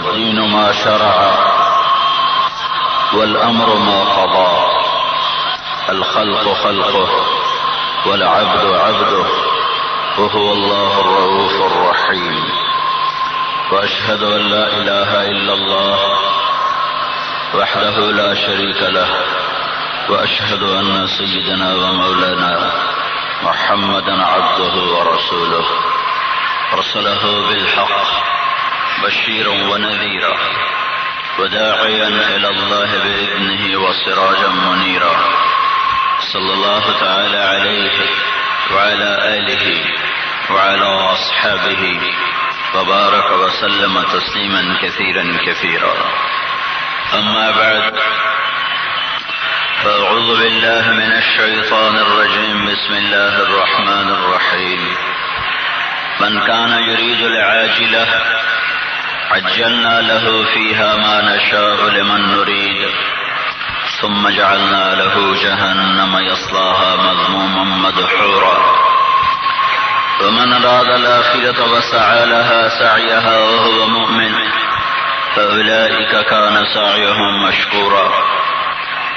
والدين ما شرع والأمر ما قضى الخلق خلقه والعبد عبده وهو الله الرؤوف الرحيم وأشهد أن لا إله إلا الله وحده لا شريك له وأشهد أن سيدنا ومولانا محمدا عبده ورسوله أرسله بالحق بشيرا ونذيرا وداعيا إلى الله بإذنه وسراجا منيرا صلى الله تعالى عليه وعلى آله وعلى أصحابه وبارك وسلم تسليما كثيرا كثيرا. أما بعد، فأعوذ بالله من الشيطان الرجيم. بسم الله الرحمن الرحيم. من كان يريد العاجلة عجلنا له فيها ما نشاء لمن نريد ثم جعلنا له جهنم يصلاها مذموما مدحورا ومن أراد الآخرة وسعى لها سعيها وهو مؤمن فأولئك كان سعيهم مشكورا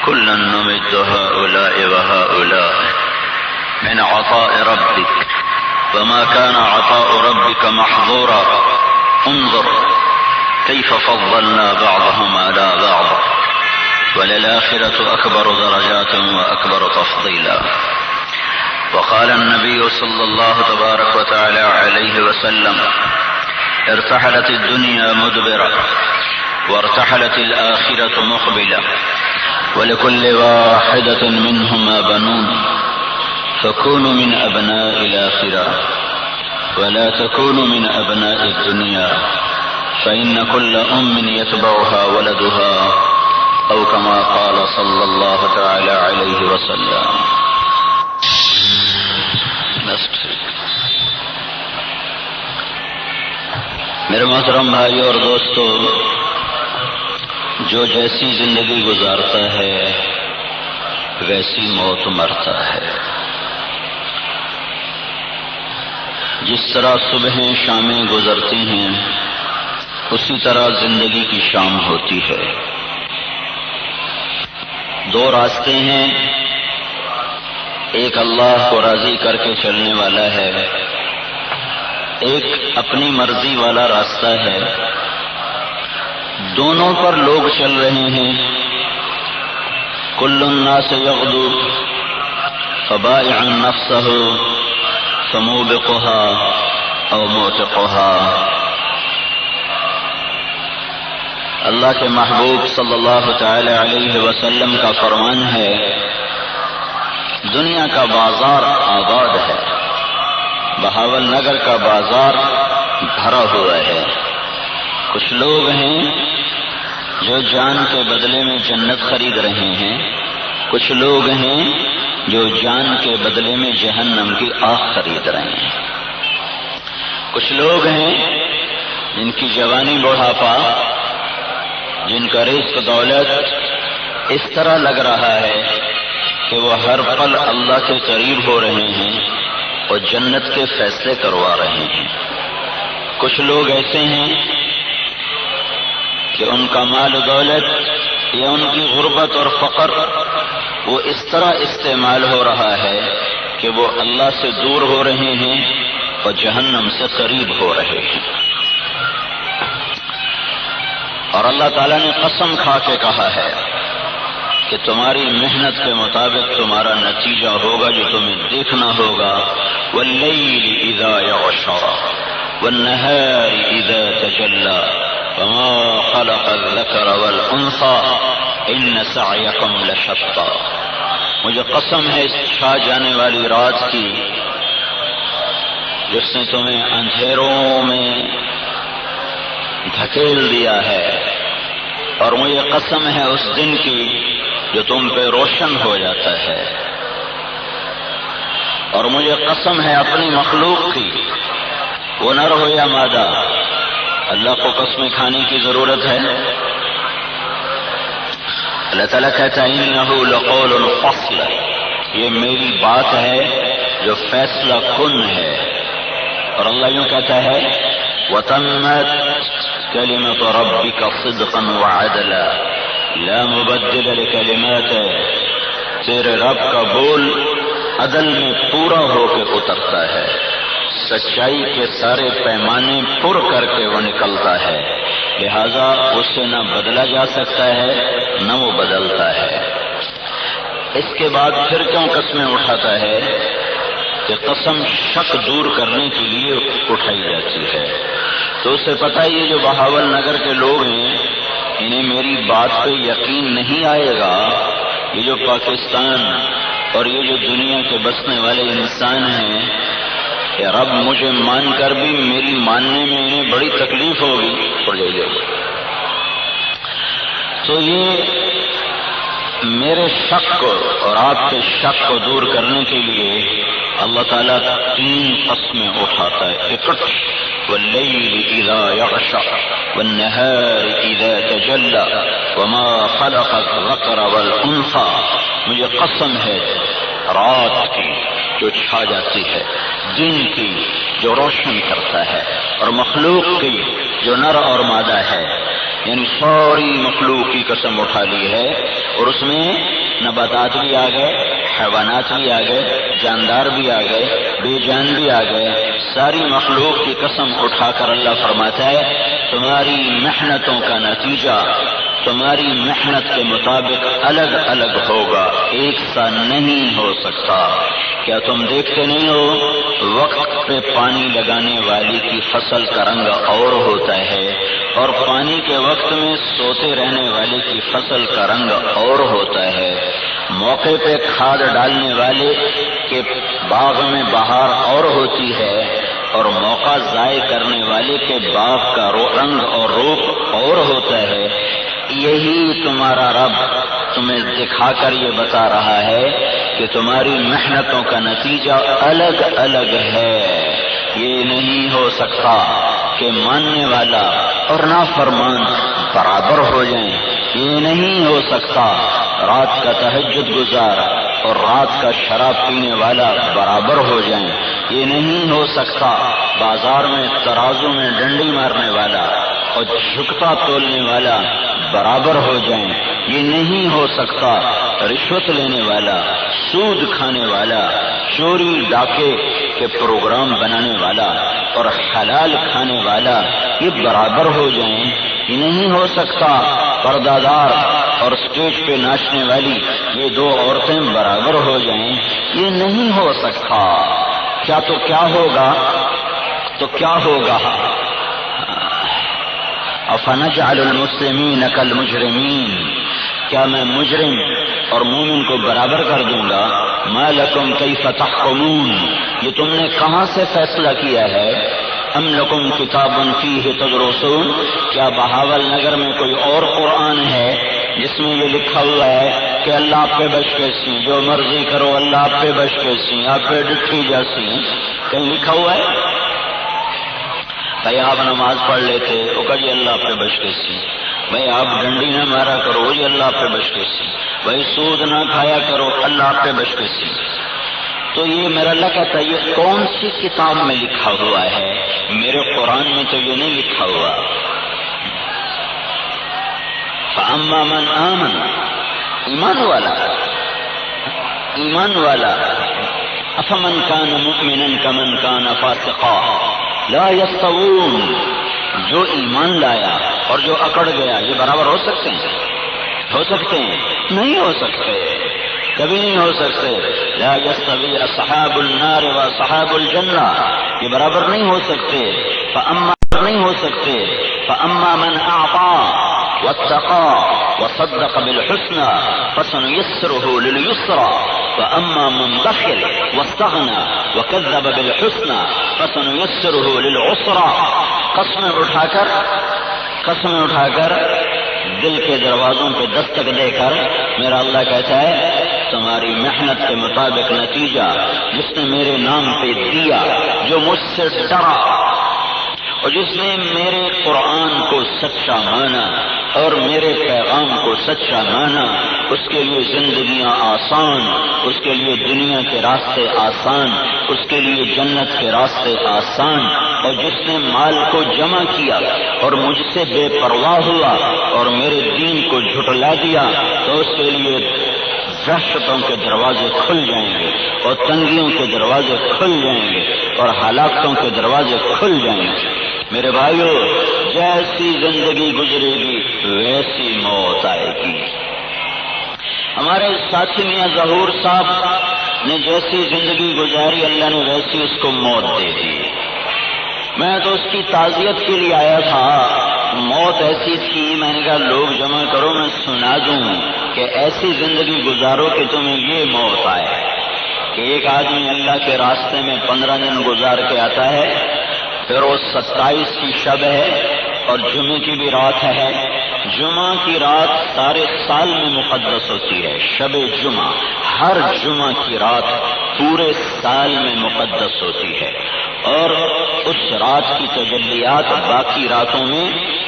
كلا نمد هؤلاء وهؤلاء من عطاء ربك وما كان عطاء ربك محظورا انظر كيف فضلنا بعضهم على بعض وللآخرة أكبر درجات وأكبر تفضيلا. وقال النبي صلى الله تبارك وتعالى عليه وسلم: ارتحلت الدنيا مدبرة وارتحلت الآخرة مقبلة ولكل واحدة منهما بنون فكونوا من أبناء الآخرة ولا تكونوا من أبناء الدنيا فإن كل أم يتبعها ولدها أو كما قال صلى الله تعالى عليه وسلم. میرے محترم بھائیو اور دوستو، جو جیسی زندگی گزارتا ہے ویسی موت مرتا ہے. جس طرح صبحیں شامیں گزرتی ہیں اسی طرح زندگی کی شام ہوتی ہے. دو راستے ہیں، ایک اللہ کو راضی کر کے چلنے والا ہے، ایک اپنی مرضی والا راستہ ہے. دونوں پر لوگ چل رہے ہیں. کل الناس یغدو فبائع نفسہ فموبقها او موتقها. اللہ کے محبوب صلی اللہ تعالی علیہ وسلم کا فرمان ہے، دنیا کا بازار آباد ہے، بہاول نگر کا بازار بھرا ہوا ہے. کچھ لوگ ہیں جو جان کے بدلے میں جنت خرید رہے ہیں، کچھ لوگ ہیں جو جان کے بدلے میں جہنم کی آگ خرید رہے ہیں. کچھ لوگ ہیں جن کی جوانی بڑھاپا، جن کا رزق دولت اس طرح لگ رہا ہے کہ وہ ہر پل اللہ کے قریب ہو رہے ہیں اور جنت کے فیصلے کروا رہے ہیں. کچھ لوگ ایسے ہیں کہ ان کا مال و دولت یا ان کی غربت اور فقر وہ اس طرح استعمال ہو رہا ہے کہ وہ اللہ سے دور ہو رہے ہیں اور جہنم سے قریب ہو رہے ہیں. اور اللہ تعالیٰ نے قسم کھا کے کہا ہے کہ تمہاری محنت کے مطابق تمہارا نتیجہ ہوگا جو تمہیں دیکھنا ہوگا. واللیل اذا یغشی والنہار اذا تجلی وما خلق الذکر والانثی ان سعیکم لشتی. مجھے قسم ہے اس چھا جانے والی رات کی جس نے تمہیں اندھیروں میں دھکیل دیا ہے، اور مجھے قسم ہے اس دن کی جو تم پہ روشن ہو جاتا ہے، اور مجھے قسم ہے اپنی مخلوق کی، وہ نر ہو یا مادہ. اللہ کو قسمیں کھانے کی ضرورت ہے؟ اللہ تعالیٰ کہتا ہے انہ لقول فصل، یہ میری بات ہے جو فیصلہ کن ہے. اور اللہ یوں کہتا ہے وَتَمَّتْ کلمۃ ربک صدقا وعدلا لا مبدل لکلماتہ، تیرے رب کا بول عدل میں پورا ہو کے اترتا ہے، سچائی کے سارے پیمانے پر کر کے وہ نکلتا ہے، لہذا اسے نہ بدلا جا سکتا ہے نہ وہ بدلتا ہے۔ اس کے بعد پھر کیوں قسمیں اٹھاتا ہے؟ کہ قسم شک دور کرنے کے لیے اٹھائی جاتی ہے۔ تو اسے پتہ ہے یہ جو بہاول نگر کے لوگ ہیں انہیں میری بات پہ یقین نہیں آئے گا، یہ جو پاکستان اور یہ جو دنیا کے بسنے والے انسان ہیں، کہ رب مجھے مان کر بھی میری ماننے میں انہیں بڑی تکلیف ہوگی پڑ جائے گی۔ تو یہ میرے شک کو اور آپ کے شک کو دور کرنے کے لیے اللہ تعالیٰ 3 قسمیں اٹھاتا ہے اکٹھ، واللیل اذا یغشی والنہار اذا تجلی وما خلق الذکر والانثی، مجھے قسم ہے رات کی جو چھا جاتی ہے، دن کی جو روشن کرتا ہے، اور مخلوق کی جو نر اور مادہ ہے، یعنی ساری مخلوق کی قسم اٹھا لی ہے، اور اس میں نباتات بھی آ گئے، حیوانات بھی آ گئے، جاندار بھی آ گئے، بے جان بھی آ گئے، ساری مخلوق کی قسم اٹھا کر اللہ فرماتا ہے تمہاری محنتوں کا نتیجہ تمہاری محنت کے مطابق الگ الگ ہوگا، ایک سا نہیں ہو سکتا۔ کیا تم دیکھتے نہیں ہو وقت پہ پانی لگانے والی کی فصل کا رنگ اور ہوتا ہے، اور پانی کے وقت میں سوتے رہنے والے کی فصل کا رنگ اور ہوتا ہے، موقع پہ کھاد ڈالنے والے کے باغ میں بہار اور ہوتی ہے، اور موقع ضائع کرنے والے کے باغ کا رنگ اور روپ اور ہوتا ہے۔ یہی تمہارا رب تمہیں دکھا کر یہ بتا رہا ہے کہ تمہاری محنتوں کا نتیجہ الگ الگ ہے۔ یہ نہیں ہو سکتا کہ ماننے والا اور نافرمان برابر ہو جائیں، یہ نہیں ہو سکتا رات کا تہجد گزار اور رات کا شراب پینے والا برابر ہو جائیں، یہ نہیں ہو سکتا بازار میں ترازو میں ڈنڈی مارنے والا اور جھکتا تولنے والا برابر ہو جائیں، یہ نہیں ہو سکتا رشوت لینے والا، سود کھانے والا، چوری ڈاکے کے پروگرام بنانے والا اور حلال کھانے والا یہ برابر ہو جائیں، یہ نہیں ہو سکتا پردہ دار اور اسٹیج پہ ناچنے والی یہ 2 عورتیں برابر ہو جائیں، یہ نہیں ہو سکتا۔ کیا تو کیا ہوگا؟ تو کیا ہوگا؟ افنجعل المسلمین کالمجرمین، کیا میں مجرم اور مومن کو برابر کر دوں گا؟ ما لکم کیف تحکمون، یہ تم نے کہاں سے فیصلہ کیا ہے؟ ام لکم کتاب فیہ تدرسون، کیا بہاول نگر میں کوئی اور قرآن ہے جس میں یہ لکھا ہوا ہے کہ اللہ آپ پہ بش کے سی، جو مرضی کرو اللہ آپ پہ بش کے سی، آپ پہ ڈٹھی جاسی، کہیں لکھا ہوا ہے؟ بھائی آپ نماز پڑھ لیتے وہ کہ جی اللہ پہ بش کے سی، بھائی آپ ڈنڈی نہ مارا کرو جی اللہ پہ بش کے سی، بھائی سود نہ کھایا کرو اللہ پہ بش کے سی۔ تو یہ میرا اللہ کہتا ہے یہ کون سی کتاب میں لکھا ہوا ہے؟ میرے قرآن میں تو یہ نہیں لکھا ہوا۔ فَأَمَّا مَنْ آمَنَ، ایمان والا أَفَمَنْ كَانَ مُؤْمِنًا كَمَنْ كَانَ فَاسِقًا لا يستوون، جو ایمان لایا اور جو اکڑ گیا یہ برابر ہو سکتے ہیں؟ ہو سکتے ہیں؟ نہیں ہو سکتے، کبھی نہیں ہو سکتے۔ لا يستوي اصحاب النار واصحاب الجنہ، یہ برابر نہیں ہو سکتے۔ فَأَمَّا مَنْ أَعْطَى وَاتَّقَى وَصَدَّقَ بِالْحُسْنَى فَسَنُيَسِّرُهُ لِلْيُسْرَى وَأَمَّا مَنْ بَخِلَ وَاسْتَغْنَى وَكَذَّبَ بِالْحُسْنَى فَسَنُيَسِّرُهُ لِلْعُسْرَى۔ قسمیں اٹھا کر دل کے دروازوں پہ دستک دے کر میرا اللہ کہتا ہے تمہاری محنت کے مطابق نتیجہ جس نے میرے نام پہ دیا، جو مجھ سے ڈرا اور جس نے میرے قرآن کو سچا مانا اور میرے پیغام کو سچا مانا، اس کے لیے زندگیاں آسان، اس کے لیے دنیا کے راستے آسان، اس کے لیے جنت کے راستے آسان، اور جس نے مال کو جمع کیا اور مجھ سے بے پرواہ ہوا اور میرے دین کو جھٹلا دیا تو اس کے لیے وحشتوں کے دروازے کھل جائیں گے اور تنگیوں کے دروازے کھل جائیں گے اور ہلاکتوں کے دروازے کھل جائیں گے۔ میرے بھائیو، جیسی زندگی گزرے گی ویسی موت آئے گی۔ ہمارے ساتھی میاں ظہور صاحب نے جیسی زندگی گزاری اللہ نے ویسی اس کو موت دے دی۔ میں تو اس کی تعزیت کے لیے آیا تھا، موت ایسی تھی میں نے کہا لوگ جمع کرو میں سنا دوں کہ ایسی زندگی گزارو کہ تمہیں یہ موت آئے کہ ایک آدمی اللہ کے راستے میں 15 دن گزار کے آتا ہے، پھر وہ 27 کی شب ہے اور جمعے کی بھی رات ہے۔ جمعہ کی رات سارے سال میں مقدس ہوتی ہے، شب جمعہ ہر جمعہ کی رات پورے سال میں مقدس ہوتی ہے اور اس رات کی تجلیات باقی راتوں میں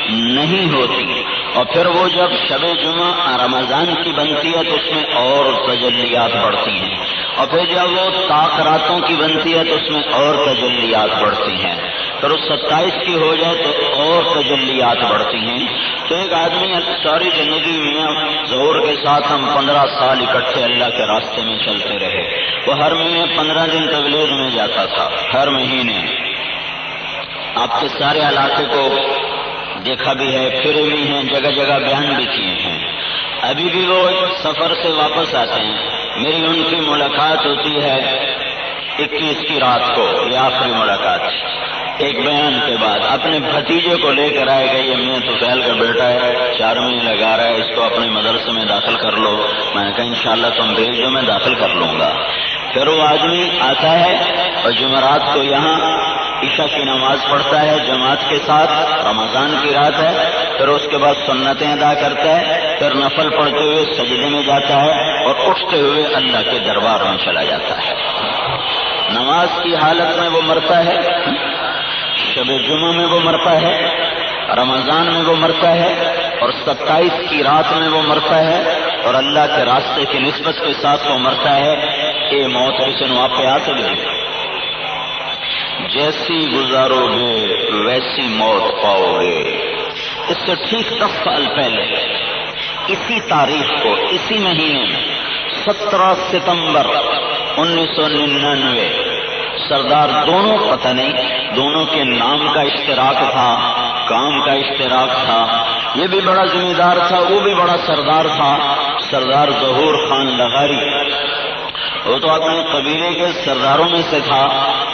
نہیں ہوتی۔ اور پھر وہ جب شب جمعہ رمضان کی بنتی ہے تو اس میں اور تجلیات بڑھتی ہیں، اور پھر جب وہ طاق راتوں کی بنتی ہے تو اس میں اور تجلیات بڑھتی ہیں، پھر اس 27 کی ہو جائے تو اور تجلیات بڑھتی ہیں۔ تو ایک آدمی ساری زندگی میاں ظہور کے ساتھ ہم 15 سال اکٹھے اللہ کے راستے میں چلتے رہے۔ وہ ہر مہینے 15 دن تبلیغ میں جاتا تھا، ہر مہینے۔ آپ کے سارے علاقے کو دیکھا بھی ہے، پھرے بھی ہیں، جگہ جگہ بیان بھی کیے ہیں۔ ابھی بھی وہ سفر سے واپس آتے ہیں، میری ان کی ملاقات ہوتی ہے 21 کی رات کو، یہ آخری ملاقات ایک بیان کے بعد۔ اپنے بھتیجے کو لے کر آئے گا، یہ میاں طفیل کا بیٹا ہے، 4 مہینے لگا رہا ہے، اس کو اپنے مدرسے میں داخل کر لو۔ میں نے کہا انشاءاللہ تم بھیج دو، میں داخل کر لوں گا۔ پھر وہ آدمی آتا ہے اور جمعرات کو یہاں عشاء کی نماز پڑھتا ہے جماعت کے ساتھ، رمضان کی رات ہے، پھر اس کے بعد سنتیں ادا کرتا ہے، پھر نفل پڑھتے ہوئے سجدے میں جاتا ہے اور اٹھتے ہوئے اللہ کے دربار میں چلا جاتا ہے۔ نماز کی حالت میں وہ مرتا ہے، شب جمعہ میں وہ مرتا ہے، رمضان میں وہ مرتا ہے، اور 27 کی رات میں وہ مرتا ہے، اور اللہ کے راستے کی نسبت کے ساتھ وہ مرتا ہے۔ اے موت کسی نو آپ پہ آ سکتی، جیسی گزارو گے ویسی موت پاؤ گے۔ اس سے ٹھیک 10 سال پہلے اسی تاریخ کو، اسی مہینے میں 17 ستمبر 1999 سردار دونوں، پتہ نہیں دونوں کے نام کا اشتراک تھا، کام کا اشتراک تھا، یہ بھی بڑا ذمہ دار تھا، وہ بھی بڑا سردار تھا، سردار ظہور خان لغاری۔ وہ تو اپنے قبیلے کے سرداروں میں سے تھا،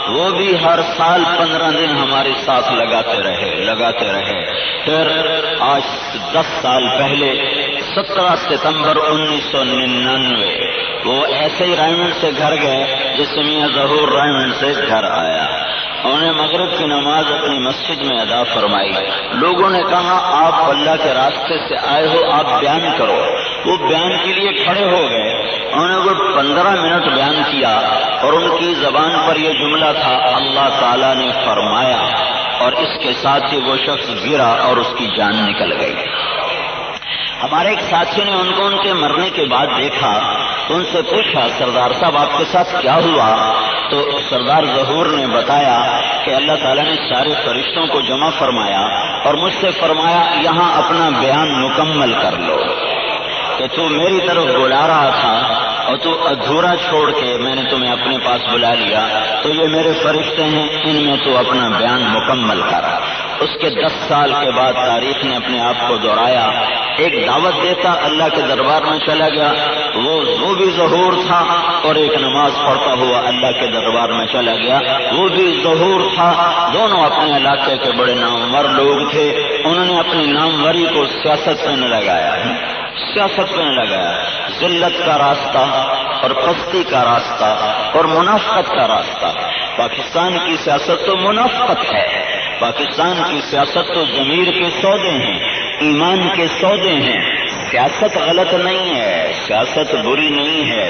وہ بھی ہر سال 15 دن ہمارے ساتھ لگاتے رہے۔ پھر آج 10 سال پہلے 17 ستمبر 1999 وہ ایسے ہی رائمنڈ سے گھر گئے جس میاں ظہور رائمنڈ سے گھر آیا۔ انہوں نے مغرب کی نماز اپنی مسجد میں ادا فرمائی۔ لوگوں نے کہا آپ اللہ کے راستے سے آئے ہو، آپ بیان کرو۔ وہ بیان کے لیے کھڑے ہو گئے، انہوں نے کوئی 15 منٹ بیان کیا اور ان کی زبان پر یہ جملہ تھا، اللہ تعالیٰ نے فرمایا، اور اس کے ساتھ ہی وہ شخص گرا اور اس کی جان نکل گئی۔ ہمارے ایک ساتھی نے ان کو ان کے مرنے کے بعد دیکھا تو ان سے پوچھا سردار صاحب آپ کے ساتھ کیا ہوا؟ تو سردار ظہور نے بتایا کہ اللہ تعالیٰ نے سارے فرشتوں کو جمع فرمایا اور مجھ سے فرمایا یہاں اپنا بیان مکمل کر لو، کہ تو میری طرف بلا رہا تھا اور تو ادھورا چھوڑ کے میں نے تمہیں اپنے پاس بلا لیا، تو یہ میرے فرشتے ہیں، ان میں تو اپنا بیان مکمل کرا۔ اس کے 10 سال کے بعد تاریخ نے اپنے آپ کو دہرایا، ایک دعوت دیتا اللہ کے دربار میں چلا گیا، وہ بھی ظہور تھا، اور ایک نماز پڑھتا ہوا اللہ کے دربار میں چلا گیا، وہ بھی ظہور تھا۔ دونوں اپنے علاقے کے بڑے نامور لوگ تھے، انہوں نے اپنی ناموری کو سیاست میں لگایا، ذلت کا راستہ اور پستی کا راستہ اور منافقت کا راستہ۔ پاکستان کی سیاست تو منافقت ہے، پاکستان کی سیاست تو ضمیر کے سودے ہیں، ایمان کے سودے ہیں۔ سیاست غلط نہیں ہے، سیاست بری نہیں ہے۔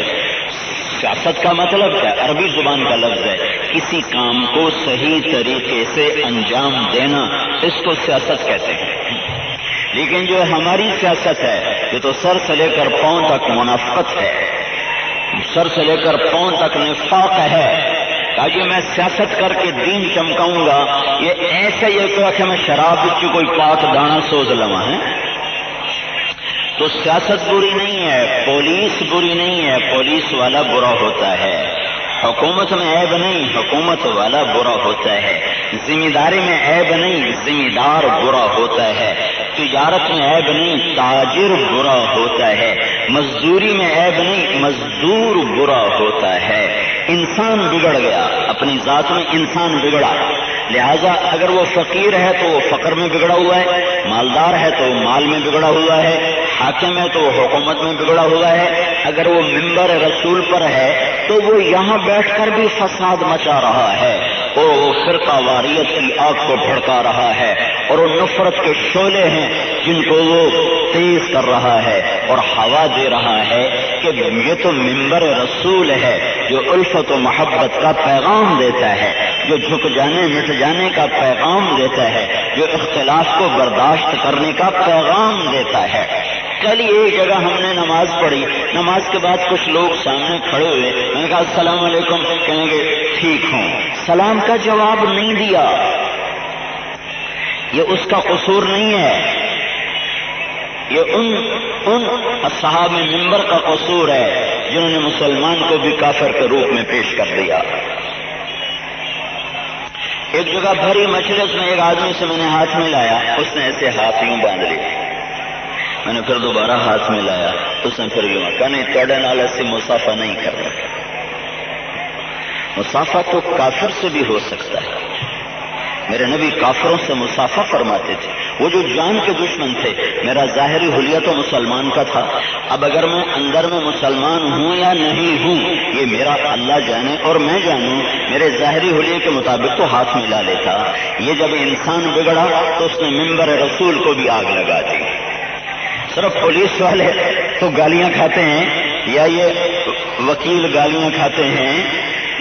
سیاست کا مطلب کیا؟ عربی زبان کا لفظ ہے، کسی کام کو صحیح طریقے سے انجام دینا، اس کو سیاست کہتے ہیں۔ لیکن جو ہماری سیاست ہے یہ تو سر سے لے کر پاؤں تک منافقت ہے، سر سے لے کر پاؤں تک نفاق ہے، کہا یہ میں سیاست کر کے دین چمکاؤں گا، یہ ایسے یہ تو کہ میں شراب کی کوئی پاک دانا سوز لوا ہے۔ تو سیاست بری نہیں ہے، پولیس بری نہیں ہے، پولیس والا برا ہوتا ہے۔ حکومت میں عیب نہیں، حکومت والا برا ہوتا ہے۔ ذمہ داری میں عیب نہیں، ذمہ دار برا ہوتا ہے۔ تجارت میں عیب نہیں، تاجر برا ہوتا ہے۔ مزدوری میں عیب نہیں، مزدور برا ہوتا ہے۔ انسان بگڑ گیا، اپنی ذات میں انسان بگڑا، لہذا اگر وہ فقیر ہے تو وہ فقر میں بگڑا ہوا ہے، مالدار ہے تو وہ مال میں بگڑا ہوا ہے، حاکم ہے تو وہ حکومت میں بگڑا ہوا ہے، اگر وہ منبر رسول پر ہے تو وہ یہاں بیٹھ کر بھی فساد مچا رہا ہے، اور وہ فرقہ واریت کی آگ کو بھڑکا رہا ہے، اور وہ نفرت کے شعلے ہیں جن کو وہ تیز کر رہا ہے اور ہوا دے رہا ہے کہ یہ تو منبر رسول ہے جو الفت و محبت کا پیغام دیتا ہے، جو جھک جانے مٹ جانے کا پیغام دیتا ہے، جو اختلاف کو برداشت کرنے کا پیغام دیتا ہے۔ کل ایک جگہ ہم نے نماز پڑھی، نماز کے بعد کچھ لوگ سامنے کھڑے ہوئے، میں نے کہا السلام علیکم، کہیں گے ٹھیک ہوں، سلام کا جواب نہیں دیا، یہ اس کا قصور نہیں ہے، یہ ان اصحاب منبر کا قصور ہے جنہوں نے مسلمان کو بھی کافر کے روپ میں پیش کر دیا۔ ایک جگہ بھری مجلس میں ایک آدمی سے میں نے ہاتھ میں لایا، اس نے ایسے ہاتھ یوں باندھ لیے، میں نے پھر دوبارہ ہاتھ میں لایا، اس نے پھر یوں کہا نہیں توڑے نال سے مسافہ نہیں کر رہا۔ مسافہ تو کافر سے بھی ہو سکتا ہے، میرے نبی کافروں سے مسافہ فرماتے تھے، وہ جو جان کے دشمن تھے۔ میرا ظاہری حلیہ تو مسلمان کا تھا، اب اگر میں اندر میں مسلمان ہوں یا نہیں ہوں یہ میرا اللہ جانے اور میں جانوں، میرے ظاہری حلیے کے مطابق تو ہاتھ ملا لیتا۔ یہ جب انسان بگڑا تو اس نے منبر رسول کو بھی آگ لگا دی۔ صرف پولیس والے تو گالیاں کھاتے ہیں، یا یہ وکیل گالیاں کھاتے ہیں،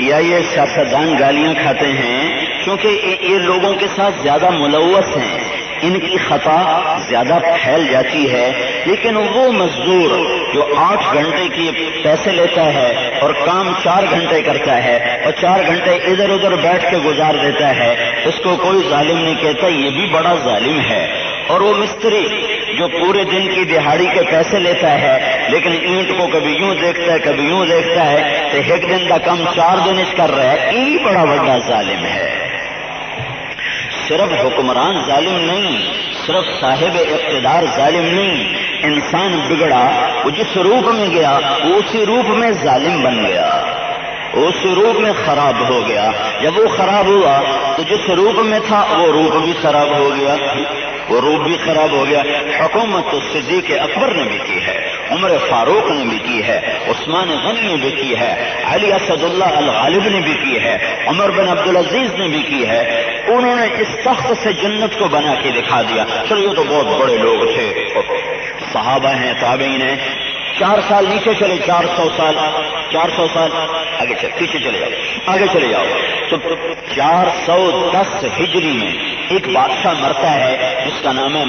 یا یہ سیاستدان گالیاں کھاتے ہیں، کیونکہ یہ لوگوں کے ساتھ زیادہ ملوث ہیں، ان کی خطا زیادہ پھیل جاتی ہے۔ لیکن وہ مزدور جو 8 گھنٹے کی پیسے لیتا ہے اور کام 4 گھنٹے کرتا ہے اور 4 گھنٹے ادھر ادھر بیٹھ کے گزار دیتا ہے، اس کو کوئی ظالم نہیں کہتا، یہ بھی بڑا ظالم ہے۔ اور وہ مستری جو پورے دن کی دہاڑی کے پیسے لیتا ہے لیکن اینٹ کو کبھی یوں دیکھتا ہے کبھی یوں دیکھتا ہے، تو ایک دن کا کم 4 دن اس کر رہا ہے، یہ بھی بڑا بڑا ظالم ہے۔ صرف حکمران ظالم نہیں، صرف صاحب اقتدار ظالم نہیں، انسان بگڑا، وہ جس روپ میں گیا وہ اسی روپ میں ظالم بن گیا، اس روپ میں خراب ہو گیا۔ جب وہ خراب ہوا تو جس روپ میں تھا وہ روپ بھی خراب ہو گیا، وہ روپ بھی خراب ہو گیا۔ حکومت تو صدیق اکبر نے بھی کی ہے، عمر فاروق نے بھی کی ہے، عثمان غنی نے بھی کی ہے، علی اسد اللہ الغالب نے بھی کی ہے، عمر بن عبدالعزیز نے بھی کی ہے۔ انہوں نے اس تخت سے جنت کو بنا کے دکھا دیا۔ چلو یہ تو بہت بڑے لوگ تھے، صحابہ ہیں، تابعین ہیں۔ 4 سال نیچے چلے، 400 سال آگے چلے، پیچھے چلے جاؤ، آگے چلے جاؤ تو 410 ہجری میں ایک بادشاہ مرتا ہے جس کا نام ہے